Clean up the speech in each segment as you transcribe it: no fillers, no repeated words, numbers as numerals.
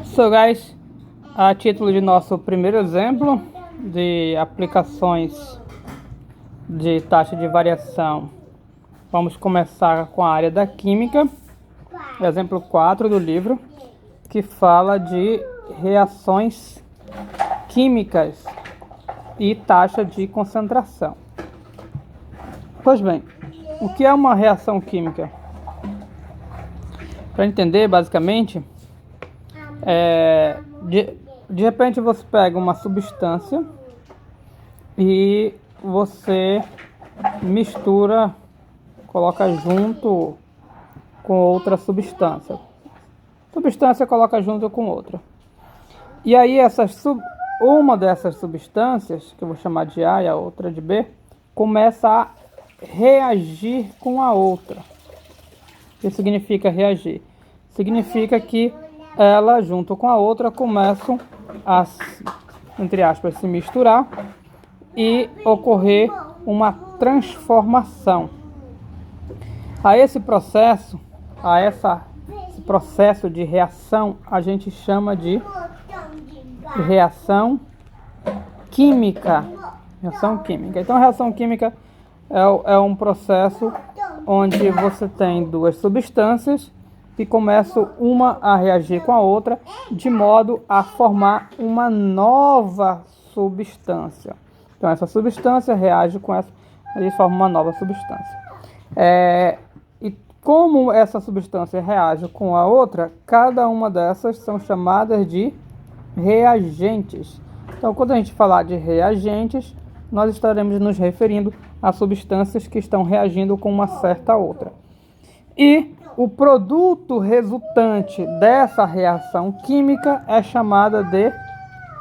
So guys, a título de nosso primeiro exemplo de aplicações de taxa de variação, vamos começar com a área da química, exemplo 4 do livro, que fala de reações químicas e taxa de concentração. Pois bem, o que é uma reação química? Para entender, basicamente, de repente você pega uma substância e você mistura, coloca junto com outra substância. Substância coloca junto com outra. E aí uma dessas substâncias, que eu vou chamar de A e a outra de B, começa a reagir com a outra. O que significa reagir? Significa que ela, junto com a outra, começam a, entre aspas, se misturar e ocorrer uma transformação. Esse processo de reação, a gente chama de reação química. Reação química. Então, a reação química é um processo onde você tem duas substâncias que começam uma a reagir com a outra, de modo a formar uma nova substância. Então, essa substância reage com essa e forma uma nova substância. E como essa substância reage com a outra, cada uma dessas são chamadas de reagentes. Então, quando a gente falar de reagentes, nós estaremos nos referindo a substâncias que estão reagindo com uma certa outra. E o produto resultante dessa reação química é chamada de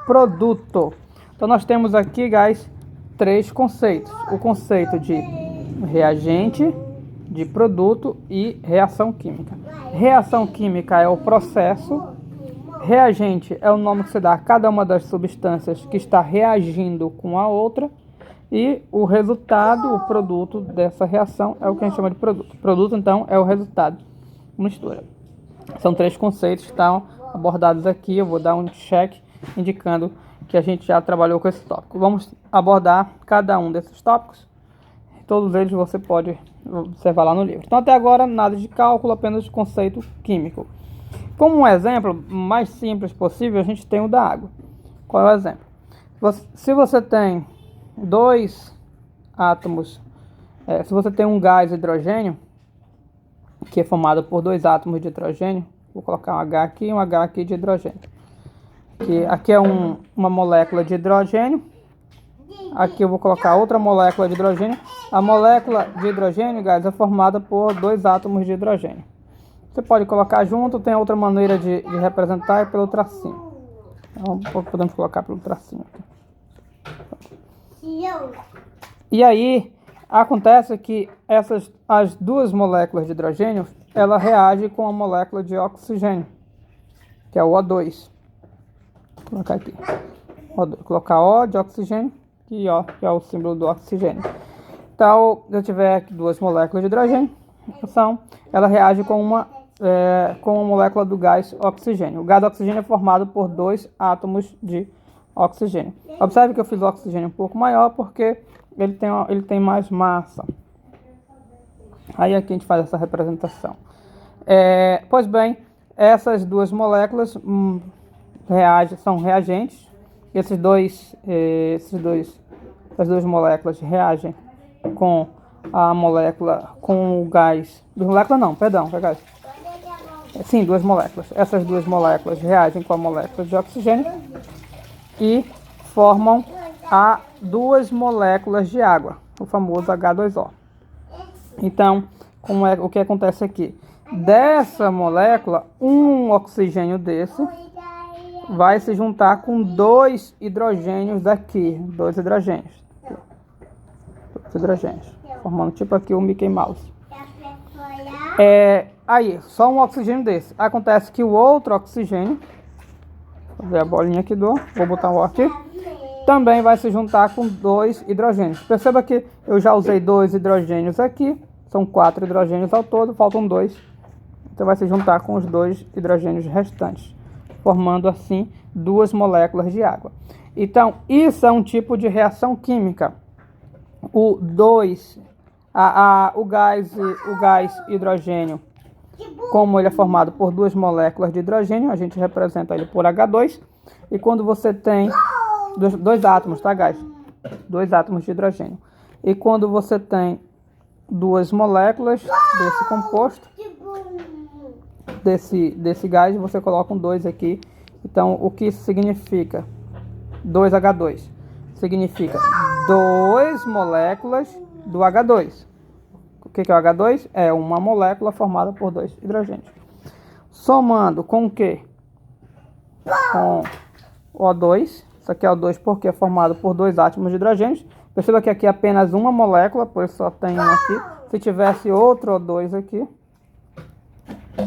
produto. Então, nós temos aqui, guys, três conceitos. O conceito de reagente, de produto e reação química. Reação química é o processo. Reagente é o nome que se dá a cada uma das substâncias que está reagindo com a outra. E o resultado, o produto dessa reação é o que a gente chama de produto. Produto, então, é o resultado da mistura. São três conceitos que estão abordados aqui. Eu vou dar um check indicando que a gente já trabalhou com esse tópico. Vamos abordar cada um desses tópicos. Todos eles você pode observar lá no livro. Então, até agora, nada de cálculo, apenas de conceito químico. Como um exemplo mais simples possível, a gente tem o da água. Qual é o exemplo? Se você tem dois átomos, se você tem um gás hidrogênio, que é formado por dois átomos de hidrogênio, vou colocar um H aqui e um H aqui de hidrogênio. Aqui é uma molécula de hidrogênio, aqui eu vou colocar outra molécula de hidrogênio. A molécula de hidrogênio, gás, é formada por dois átomos de hidrogênio. Você pode colocar junto, tem outra maneira de representar, é pelo tracinho. Então, podemos colocar pelo tracinho aqui. E aí, acontece que as duas moléculas de hidrogênio, ela reage com a molécula de oxigênio, que é o O2. Vou colocar aqui. Colocar O de oxigênio e O, que é o símbolo do oxigênio. Então, se eu tiver aqui duas moléculas de hidrogênio, ela reage com uma molécula do gás oxigênio. O gás oxigênio é formado por dois átomos de oxigênio. Observe que eu fiz o oxigênio um pouco maior porque ele tem mais massa. Aí aqui a gente faz essa representação. Pois bem, essas duas moléculas são reagentes. Essas duas moléculas reagem com a molécula, com o gás. Duas moléculas não, perdão, é gás. Sim, duas moléculas. Essas duas moléculas reagem com a molécula de oxigênio e formam duas moléculas de água, o famoso H2O. Então, o que acontece aqui? Dessa molécula, um oxigênio desse vai se juntar com dois hidrogênios daqui, dois hidrogênios, formando tipo aqui o Mickey Mouse. Aí, só um oxigênio desse. Acontece que o outro oxigênio, vou ver a bolinha aqui vou botar o O aqui, também vai se juntar com dois hidrogênios. Perceba que eu já usei dois hidrogênios aqui, são 4 hidrogênios ao todo, faltam 2. Então vai se juntar com os 2 hidrogênios restantes, formando assim duas moléculas de água. Então, isso é um tipo de reação química. O gás hidrogênio, como ele é formado por duas moléculas de hidrogênio, a gente representa ele por H2. E quando você tem dois átomos, tá, gás? Dois átomos de hidrogênio. E quando você tem duas moléculas desse composto, desse gás, você coloca um 2 aqui. Então, o que isso significa? 2H2 significa 2 moléculas do H2. O que é o H2? É uma molécula formada por 2 hidrogênios. Somando com o quê? Com O2. Isso aqui é O2 porque é formado por 2 átomos de hidrogênios. Perceba que aqui é apenas uma molécula, por isso só tem uma aqui. Se tivesse outro O2 aqui,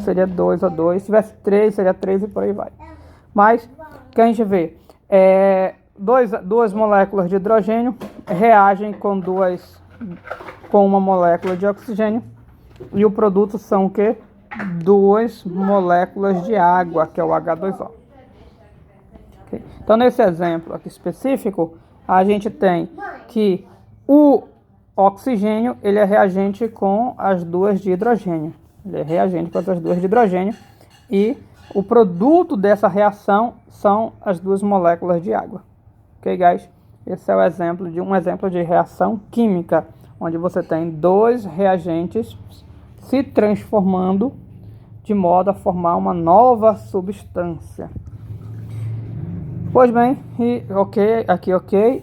seria 2O2. Se tivesse 3, seria 3 e por aí vai. Mas, o que a gente vê? Duas moléculas de hidrogênio reagem com uma molécula de oxigênio. E o produto são o quê? 2 moléculas de água, que é o H2O. Okay? Então, nesse exemplo aqui específico, a gente tem que o oxigênio ele é reagente com as duas de hidrogênio. Ele é reagente com as duas de hidrogênio. E o produto dessa reação são as duas moléculas de água. Ok, guys? Esse é um exemplo de reação química, onde você tem dois reagentes se transformando de modo a formar uma nova substância. Pois bem, ok.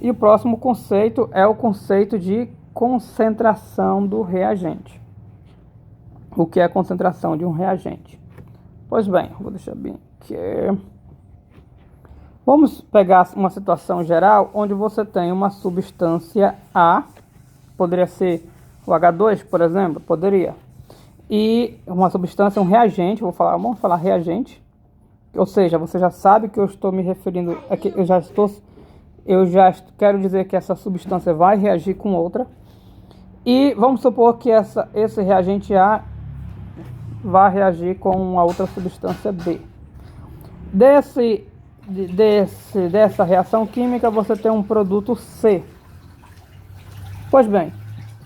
E o próximo conceito é o conceito de concentração do reagente. O que é a concentração de um reagente? Pois bem, vou deixar bem aqui. Vamos pegar uma situação geral onde você tem uma substância A, poderia ser o H2, por exemplo, poderia. E uma substância, um reagente, vamos falar reagente. Ou seja, você já sabe que eu estou me referindo aqui, eu já quero dizer que essa substância vai reagir com outra. E vamos supor que esse reagente A vai reagir com uma outra substância B. Dessa reação química você tem um produto C. Pois bem,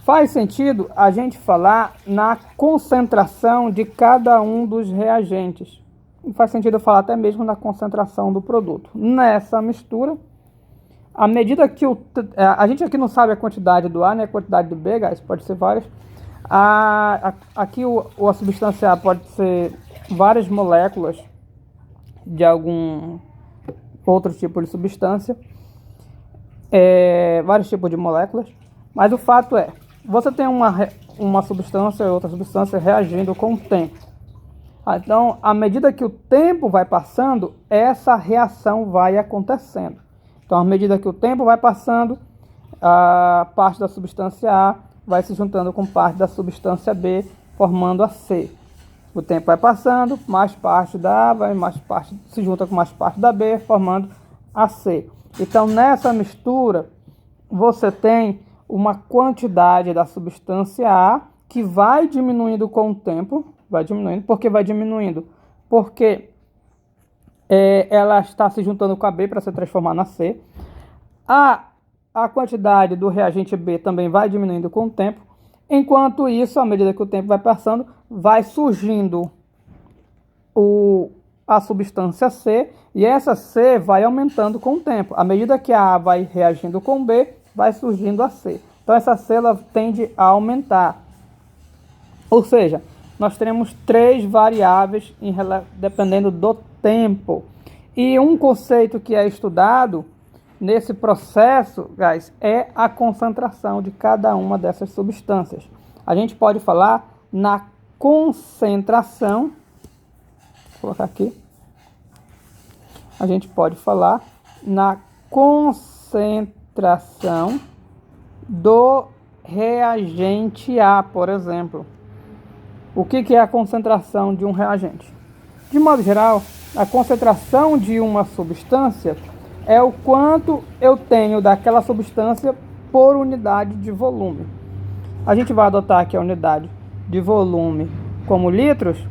faz sentido a gente falar na concentração de cada um dos reagentes. E faz sentido falar até mesmo na concentração do produto. Nessa mistura, à medida que a gente aqui não sabe a quantidade do A, né, a quantidade do B, guys, pode ser várias. Aqui a substância A pode ser várias moléculas de algum outro tipo de substância, vários tipos de moléculas, mas o fato é, você tem uma substância e outra substância reagindo com o tempo. Então, à medida que o tempo vai passando, essa reação vai acontecendo. Então, à medida que o tempo vai passando, a parte da substância A vai se juntando com parte da substância B, formando a C. O tempo vai passando, mais parte da A se junta com mais parte da B, formando a C. Então, nessa mistura, você tem uma quantidade da substância A que vai diminuindo com o tempo. Vai diminuindo. Por que vai diminuindo? Porque ela está se juntando com a B para se transformar na C. A quantidade do reagente B também vai diminuindo com o tempo. Enquanto isso, à medida que o tempo vai passando, vai surgindo a substância C, e essa C vai aumentando com o tempo. À medida que a A vai reagindo com B, vai surgindo a C. Então essa C ela tende a aumentar. Ou seja, nós teremos 3 variáveis dependendo do tempo. E um conceito que é estudado nesse processo, guys, é a concentração de cada uma dessas substâncias. A gente pode falar na concentração, vou colocar aqui. A gente pode falar na concentração do reagente A, por exemplo. O que é a concentração de um reagente? De modo geral, a concentração de uma substância é o quanto eu tenho daquela substância por unidade de volume. A gente vai adotar aqui a unidade de volume como litros,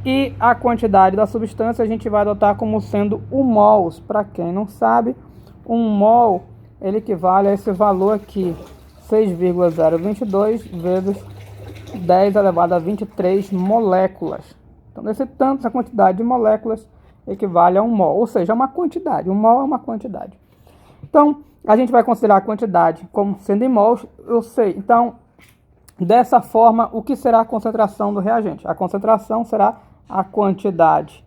E a quantidade da substância a gente vai adotar como sendo o mols. Para quem não sabe, um mol ele equivale a esse valor aqui, 6,022 vezes 10 elevado a 23 moléculas. Então, essa quantidade de moléculas equivale a um mol, ou seja, uma quantidade. Um mol é uma quantidade. Então, a gente vai considerar a quantidade como sendo em mols, eu sei. Então, dessa forma, o que será a concentração do reagente? A concentração será a quantidade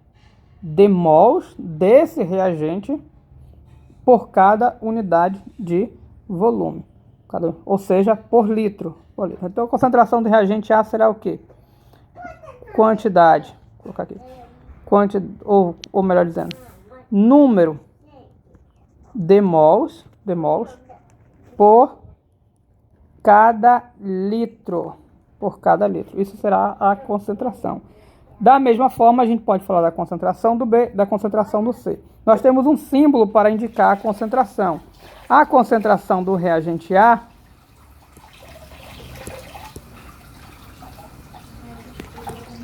de mols desse reagente por cada unidade de volume, ou seja, por litro. Então, a concentração do reagente A será o quê? Quantidade, vou colocar aqui, ou melhor dizendo, número de mols por cada litro. Isso será a concentração. Da mesma forma, a gente pode falar da concentração do B, da concentração do C. Nós temos um símbolo para indicar a concentração. A concentração do reagente A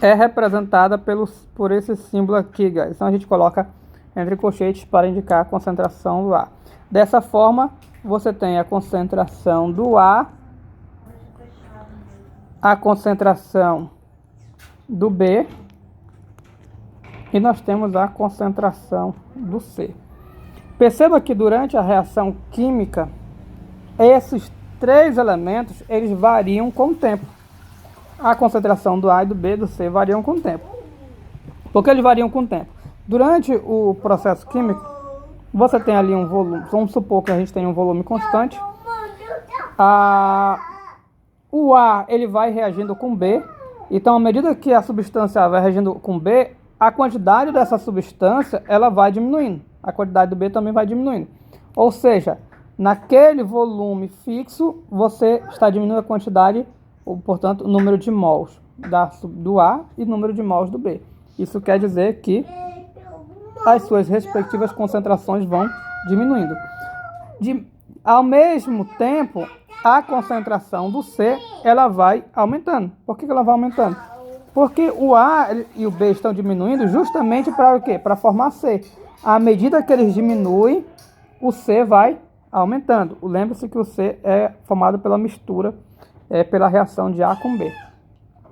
é representada por esse símbolo aqui, guys. Então a gente coloca entre colchetes para indicar a concentração do A. Dessa forma, você tem a concentração do A, a concentração do B e nós temos a concentração do C. Perceba que durante a reação química, esses três elementos eles variam com o tempo. A concentração do A e do B e do C variam com o tempo. Por que eles variam com o tempo? Durante o processo químico, você tem ali um volume, vamos supor que a gente tem um volume constante. O A ele vai reagindo com B, então à medida que a substância A vai reagindo com B, a quantidade dessa substância ela vai diminuindo, a quantidade do B também vai diminuindo. Ou seja, naquele volume fixo, você está diminuindo a quantidade, ou portanto o número de mols do A e o número de mols do B. Isso quer dizer que as suas respectivas concentrações vão diminuindo. Ao mesmo tempo, a concentração do C ela vai aumentando. Por que ela vai aumentando? Porque o A e o B estão diminuindo justamente para o quê? Para formar C. À medida que eles diminuem, o C vai aumentando. Lembre-se que o C é formado pela mistura, pela reação de A com B.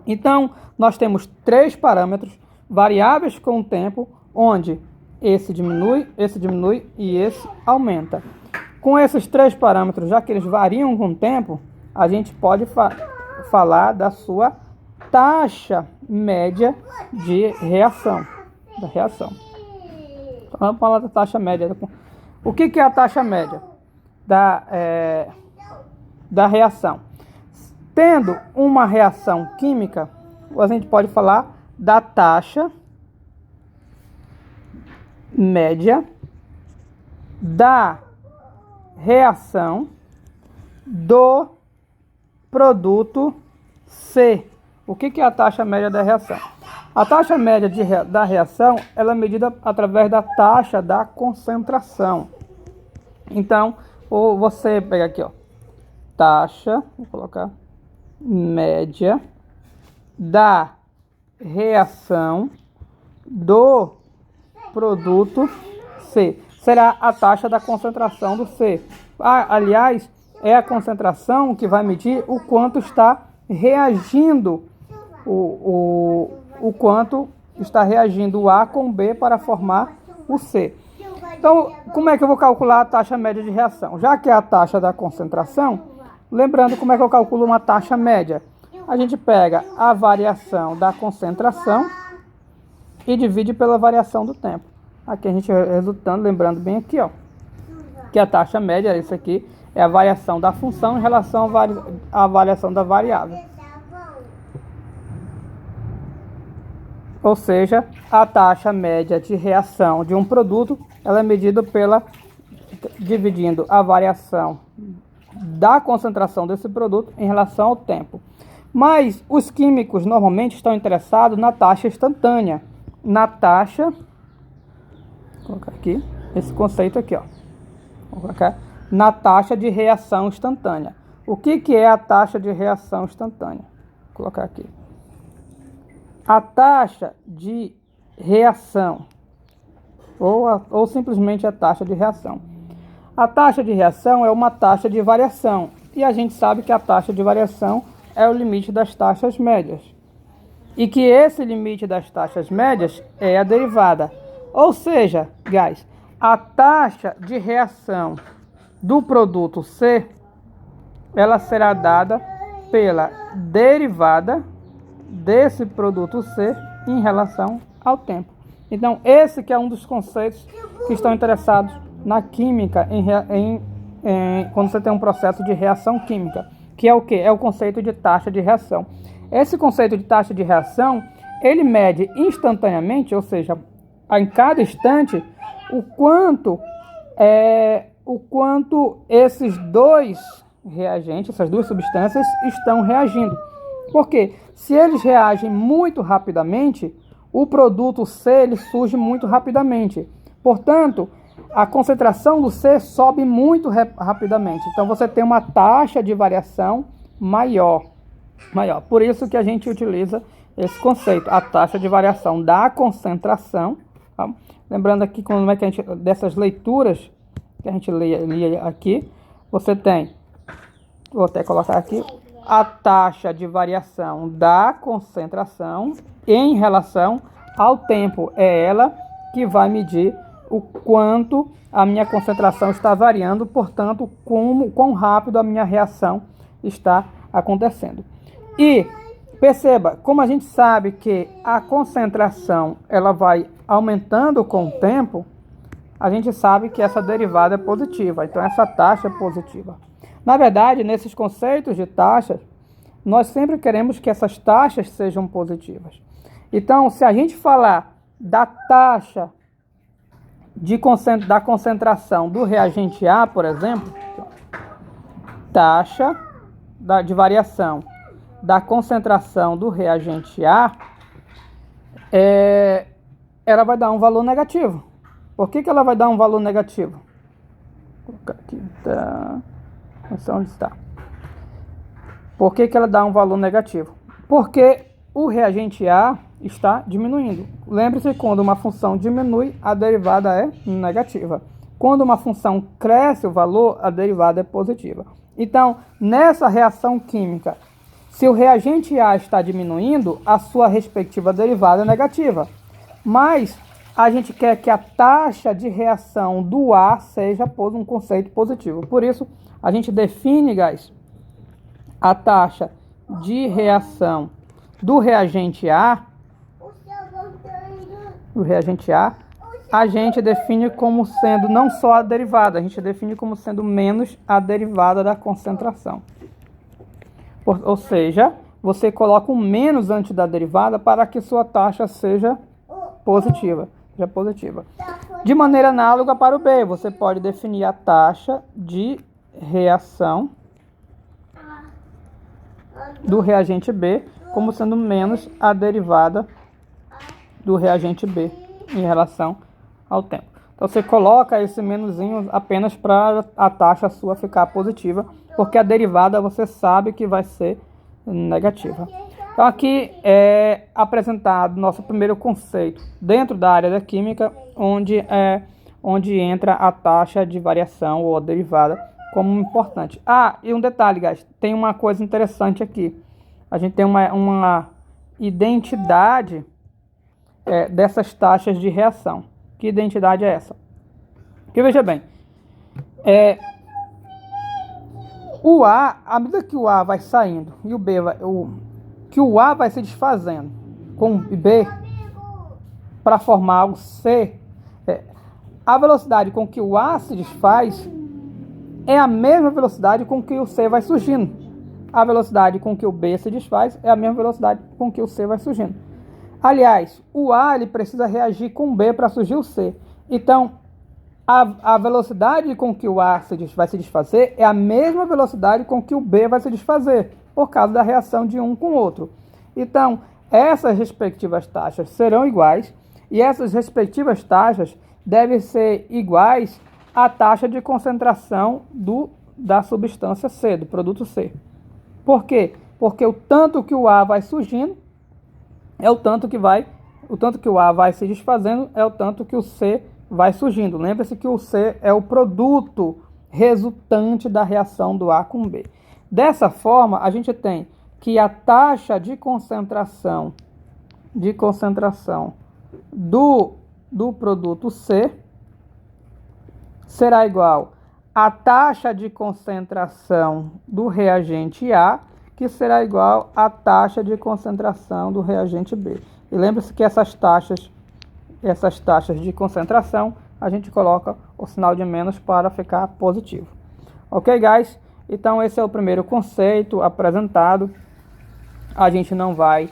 Então, nós temos três parâmetros variáveis com o tempo, onde esse diminui e esse aumenta. Com esses três parâmetros, já que eles variam com o tempo, a gente pode falar da sua taxa média de reação. Então, vamos falar da taxa média. O que é a taxa média da reação? Tendo uma reação química, a gente pode falar da taxa média da reação do produto C. O que é a taxa média da reação? A taxa média da reação ela é medida através da taxa da concentração. Então, você pega aqui, ó, taxa, vou colocar média da reação do produto C. Será a taxa da concentração do C. Aliás, é a concentração que vai medir o quanto está reagindo o quanto está reagindo o A com o B para formar o C. Então, como é que eu vou calcular a taxa média de reação? Já que é a taxa da concentração, lembrando como é que eu calculo uma taxa média. A gente pega a variação da concentração e divide pela variação do tempo. Aqui a gente resultando, lembrando bem aqui, ó, que a taxa média, isso aqui, é a variação da função em relação à variação da variável. Ou seja, a taxa média de reação de um produto, ela é medida dividindo a variação da concentração desse produto em relação ao tempo. Mas os químicos normalmente estão interessados na taxa instantânea. Na taxa, vou colocar aqui, esse conceito aqui, ó. Vou colocar na taxa de reação instantânea. O que é a taxa de reação instantânea? Vou colocar aqui. a taxa de reação, ou simplesmente a taxa de reação. A taxa de reação é uma taxa de variação, e a gente sabe que a taxa de variação é o limite das taxas médias. E que esse limite das taxas médias é a derivada. Ou seja, guys, a taxa de reação do produto C, ela será dada pela derivada desse produto C em relação ao tempo. Então, esse que é um dos conceitos que estão interessados na química, quando você tem um processo de reação química, que é o quê? É o conceito de taxa de reação. Esse conceito de taxa de reação, ele mede instantaneamente, ou seja, em cada instante, o quanto esses dois reagentes, essas duas substâncias, estão reagindo. Porque se eles reagem muito rapidamente, o produto C ele surge muito rapidamente. Portanto, a concentração do C sobe muito rapidamente. Então, você tem uma taxa de variação maior. Por isso que a gente utiliza esse conceito, a taxa de variação da concentração. Tá? Lembrando aqui como é que a gente, dessas leituras que a gente lia aqui, você tem, vou até colocar aqui, a taxa de variação da concentração em relação ao tempo. É ela que vai medir o quanto a minha concentração está variando, portanto, quão rápido a minha reação está acontecendo. E perceba, como a gente sabe que a concentração ela vai aumentando com o tempo, a gente sabe que essa derivada é positiva, então essa taxa é positiva. Na verdade, nesses conceitos de taxas, nós sempre queremos que essas taxas sejam positivas. Então, se a gente falar da taxa da concentração do reagente A, por exemplo, taxa de variação da concentração do reagente A, ela vai dar um valor negativo. Por que ela vai dar um valor negativo? Vou colocar aqui, tá. Não sei onde está. Por que ela dá um valor negativo? Porque o reagente A está diminuindo. Lembre-se, quando uma função diminui, a derivada é negativa. Quando uma função cresce o valor, a derivada é positiva. Então, nessa reação química, se o reagente A está diminuindo, a sua respectiva derivada é negativa. Mas a gente quer que a taxa de reação do A seja um conceito positivo. Por isso, a gente define, guys, a taxa de reação do reagente A, a gente define como sendo não só a derivada, a gente define como sendo menos a derivada da concentração. Ou seja, você coloca um menos antes da derivada para que sua taxa seja positiva. De maneira análoga para o B, você pode definir a taxa de reação do reagente B como sendo menos a derivada do reagente B em relação ao tempo. Então você coloca esse menuzinho apenas para a taxa sua ficar positiva, porque a derivada você sabe que vai ser negativa. Então aqui é apresentado nosso primeiro conceito dentro da área da química, onde entra a taxa de variação ou a derivada como importante. E um detalhe, guys, tem uma coisa interessante aqui. A gente tem uma identidade dessas taxas de reação. Que identidade é essa? Porque veja bem, o A, à medida que o A vai saindo e o B que o A vai se desfazendo com o B para formar o C, a velocidade com que o A se desfaz é a mesma velocidade com que o C vai surgindo. A velocidade com que o B se desfaz é a mesma velocidade com que o C vai surgindo. Aliás, o A ele precisa reagir com o B para surgir o C. Então, a velocidade com que o A vai se desfazer é a mesma velocidade com que o B vai se desfazer, por causa da reação de um com o outro. Então, essas respectivas taxas serão iguais, e essas respectivas taxas devem ser iguais à taxa de concentração da substância C, do produto C. Por quê? Porque o tanto que o A vai surgindo, é o tanto que o A vai se desfazendo, é o tanto que o C vai surgindo. Lembre-se que o C é o produto resultante da reação do A com B. Dessa forma, a gente tem que a taxa de concentração do produto C será igual à taxa de concentração do reagente A, que será igual à taxa de concentração do reagente B. E lembre-se que essas taxas de concentração, a gente coloca o sinal de menos para ficar positivo. Ok, guys? Então esse é o primeiro conceito apresentado. A gente não vai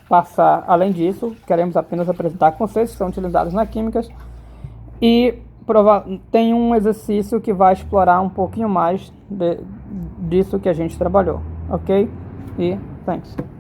passar além disso, queremos apenas apresentar conceitos que são utilizados na química. E tem um exercício que vai explorar um pouquinho mais disso que a gente trabalhou. Ok? E thanks.